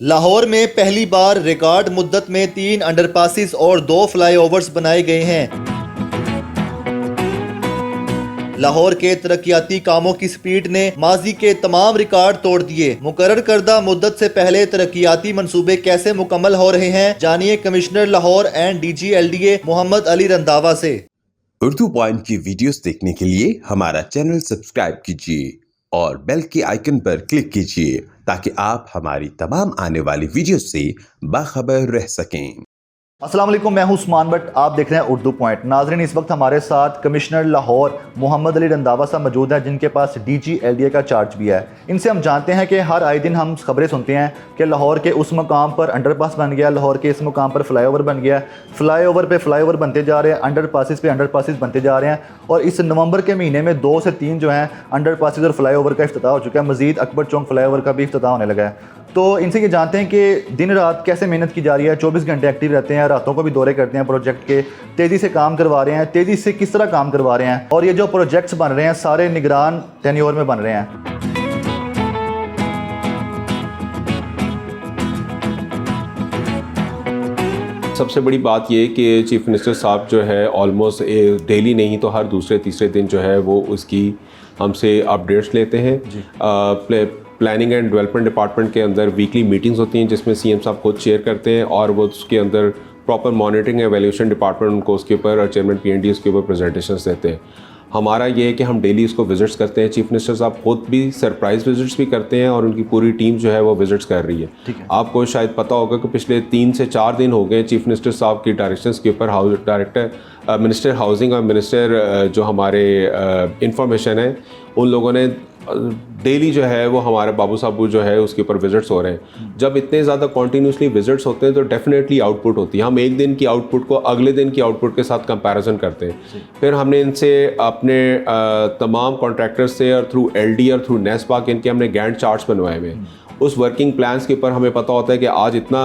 लाहौर में पहली बार रिकॉर्ड मुद्दत में 3 अंडरपासिस और 2 फ्लाईओवर्स बनाए गए हैं। लाहौर के तरक्याती कामों की स्पीड ने माजी के तमाम रिकॉर्ड तोड़ दिए। मुकर्रर करदा मुद्दत से पहले तरक्याती मंसूबे कैसे मुकम्मल हो रहे हैं, जानिए commissioner Lahore and DGLDA Mohammad Ali Randhawa से। उर्दू पॉइंट की वीडियोस देखने के लिए हमारा चैनल सब्सक्राइब कीजिए और बेल के आइकन पर क्लिक कीजिए ताकि आप हमारी तमाम आने वाली वीडियो से बाखबर रह सकें। अस्सलाम वालेकुम, मैं हूं उस्मान भट्ट, आप देख रहे हैं उर्दू पॉइंट। नाज़रीन, इस वक्त हमारे साथ कमिश्नर लाहौर मोहम्मद अली रंधावा साहब मौजूद हैं, जिनके पास DGLDA का चार्ज भी है। इनसे हम जानते हैं कि हर आए दिन हम खबरें सुनते हैं कि लाहौर के उस मुकाम पर अंडरपास बन गया, लाहौर के इस मुकाम पर फ्लाईओवर बन गया, फ्लाईओवर पे फ्लाईओवर बनते जा रहे हैं, अंडरपासिस पे अंडरपासिस बनते जा रहे हैं। और इस नवंबर के महीने में 2 से 3 जो हैं अंडरपासिस और फ्लाईओवर का इफ्तिताह हो चुका है। मज़ीद अकबर चौक फ्लाईओवर का भी इफ्तिताह होने लगा है। तो इनसे ये जानते हैं कि दिन रात कैसे मेहनत की जा रही है, 24 घंटे एक्टिव रहते हैं, रातों को भी दौरे करते हैं प्रोजेक्ट के, तेज़ी से काम करवा रहे हैं, तेज़ी से किस तरह काम करवा रहे हैं, और ये जो प्रोजेक्ट्स बन रहे हैं सारे निगरान टेन्योर में बन रहे हैं। सबसे बड़ी बात ये कि चीफ मिनिस्टर साहब जो है ऑलमोस्ट डेली नहीं तो हर दूसरे तीसरे दिन जो है वो उसकी हमसे अपडेट्स लेते हैं। प्लानिंग एंड डेवलपमेंट डिपार्टमेंट के अंदर वीकली मीटिंग्स होती हैं जिसमें CM साहब खुद चेयर करते हैं और वो उसके अंदर प्रॉपर मॉनिटरिंग एवेल्यूशन डिपार्टमेंट उनको उसके ऊपर और चेयरमैन PND उसके ऊपर प्रेजेंटेशंस देते हैं। हमारा ये है कि हम डेली इसको विजिट्स करते हैं। चीफ मिनिस्टर साहब खुद भी सरप्राइज विजिट्स भी करते हैं और उनकी पूरी टीम जो है वो विजिट्स कर रही है। आपको शायद पता होगा कि पिछले 3 से 4 दिन हो गए चीफ मिनिस्टर साहब की डायरेक्शंस के ऊपर मिनिस्टर हाउसिंग और मिनिस्टर जो हमारे इंफॉर्मेशन है उन लोगों ने डेली जो है वो हमारे बाबू साहब जो है उसके ऊपर विजिट्स हो रहे हैं। जब इतने ज़्यादा कॉन्टीन्यूसली विजिट्स होते हैं तो डेफिनेटली आउटपुट होती है। हम एक दिन की आउटपुट को अगले दिन की आउटपुट के साथ कंपैरिजन करते हैं। फिर हमने इनसे अपने तमाम कॉन्ट्रैक्टर्स से और थ्रू LD और थ्रू नेस्पाक इनके हमने गैंट चार्ट्स बनवाए हुए हैं। उस वर्किंग प्लान्स के ऊपर हमें पता होता है कि आज इतना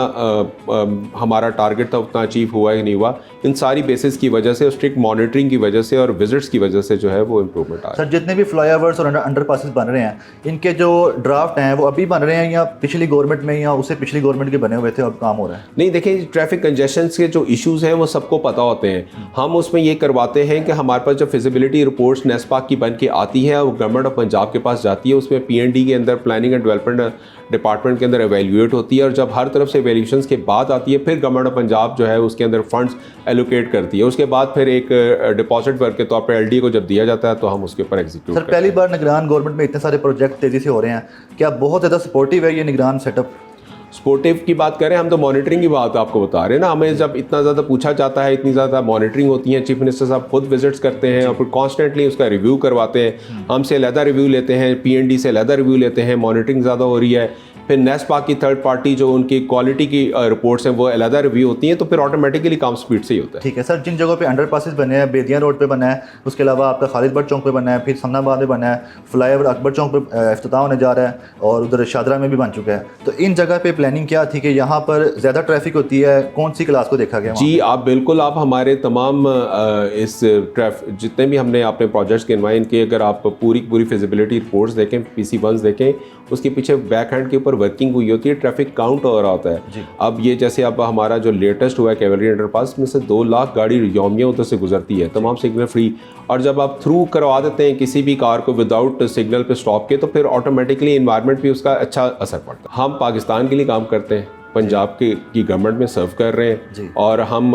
हमारा टारगेट था उतना अचीव हुआ है कि नहीं हुआ। इन सारी बेसिस की वजह से, स्ट्रिक्ट मॉनिटरिंग की वजह से और विजिट्स की वजह से जो है वो इम्प्रूवमेंट आ रहा है। सर, जितने भी फ्लाईओवर्स और अंडरपासिस बन रहे हैं, इनके जो ड्राफ्ट हैं वो अभी बन रहे हैं या पिछली गवर्नमेंट में या उससे पिछली गवर्नमेंट के बने हुए थे और काम हो रहा है? नहीं, देखिए, ट्रैफिक कंजेशन के जो इश्यूज़ हैं वो सबको पता होते हैं। हम उसमें ये करवाते हैं कि हमारे पास जब फिजिबिलिटी रिपोर्ट्स नेस्पाक की बन के आती है वो गवर्नमेंट ऑफ पंजाब के पास जाती है, उसमें PND के अंदर प्लानिंग एंड डेवलपमेंट डिपार्टमेंट के अंदर एवेल्यूएट होती है और जब हर तरफ से एवेल्यूशंस के बाद आती है फिर गवर्नमेंट ऑफ पंजाब जो है उसके अंदर फंड्स एलोकेट करती है। उसके बाद फिर एक डिपॉजिट वर्क के तौर पर LD को जब दिया जाता है तो हम उसके ऊपर एग्जीक्यूट करते हैं। पहली बार निगरान गवर्नमेंट में इतने सारे प्रोजेक्ट तेज़ी से हो रहे हैं, क्या बहुत ज़्यादा सपोर्टिव है ये निगरान सेटअप? सपोर्टिव की बात करें, हम तो मॉनिटरिंग की बात आपको बता रहे हैं ना। हमें जब इतना ज़्यादा पूछा जाता है, इतनी ज़्यादा मॉनिटरिंग होती है, चीफ मिनिस्टर साहब खुद विजिट्स करते हैं और फिर कॉन्स्टेंटली उसका रिव्यू करवाते हैं। हमसे अलहदा रिव्यू लेते हैं, PND से अलहदा रिव्यू लेते हैं, मॉनिटरिंग ज़्यादा हो रही है। फिर नेस्पाक की थर्ड पार्टी जो उनकी क्वालिटी की रिपोर्ट्स हैं वो अलहदा रिव्यू होती हैं, तो फिर ऑटोमेटिकली काम स्पीड से ही होता है। ठीक है सर, जिन जगहों पे अंडरपासिस बने हैं, बेदिया रोड पे बना है, उसके अलावा आपका खालिद भट्ट चौक पे बना है, फिर समनाबाद में बना है, फ्लाईओवर अकबर चौक पे इफ्तिताह होने जा रहा है और उधर शादरा में भी बन चुका है। तो इन जगह पे प्लानिंग क्या थी कि यहाँ पर ज़्यादा ट्रैफिक होती है, कौन सी क्लास को देखा गया? जी, आप बिल्कुल, आप हमारे तमाम इस जितने भी हमने अपने प्रोजेक्ट्स गिनवाए इनके अगर आप पूरी फिजिबिलिटी रिपोर्ट्स देखें, PC1s देखें, उसके पीछे बैक हैंड के ऊपर वर्किंग हुई होती है, ट्रैफिक काउंट हो रहा होता है। अब ये जैसे अब हमारा जो लेटेस्ट हुआ है कैवलरी अंडरपास में से 2 लाख गाड़ी यौमिया उधर से गुजरती है, तमाम सिग्नल फ्री। और जब आप थ्रू करवा देते हैं किसी भी कार को विदाउट सिग्नल पे स्टॉप के, तो फिर ऑटोमेटिकली इन्वायरमेंट भी उसका अच्छा असर पड़ता है। हम पाकिस्तान के लिए काम करते हैं, पंजाब की गवर्नमेंट में सर्व कर रहे हैं और हम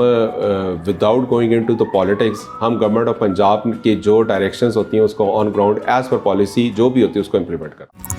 without going into the politics हम गवर्नमेंट ऑफ पंजाब के जो डायरेक्शंस होती हैं उसको on ground as per policy जो भी होती है उसको इम्प्लीमेंट करते हैं।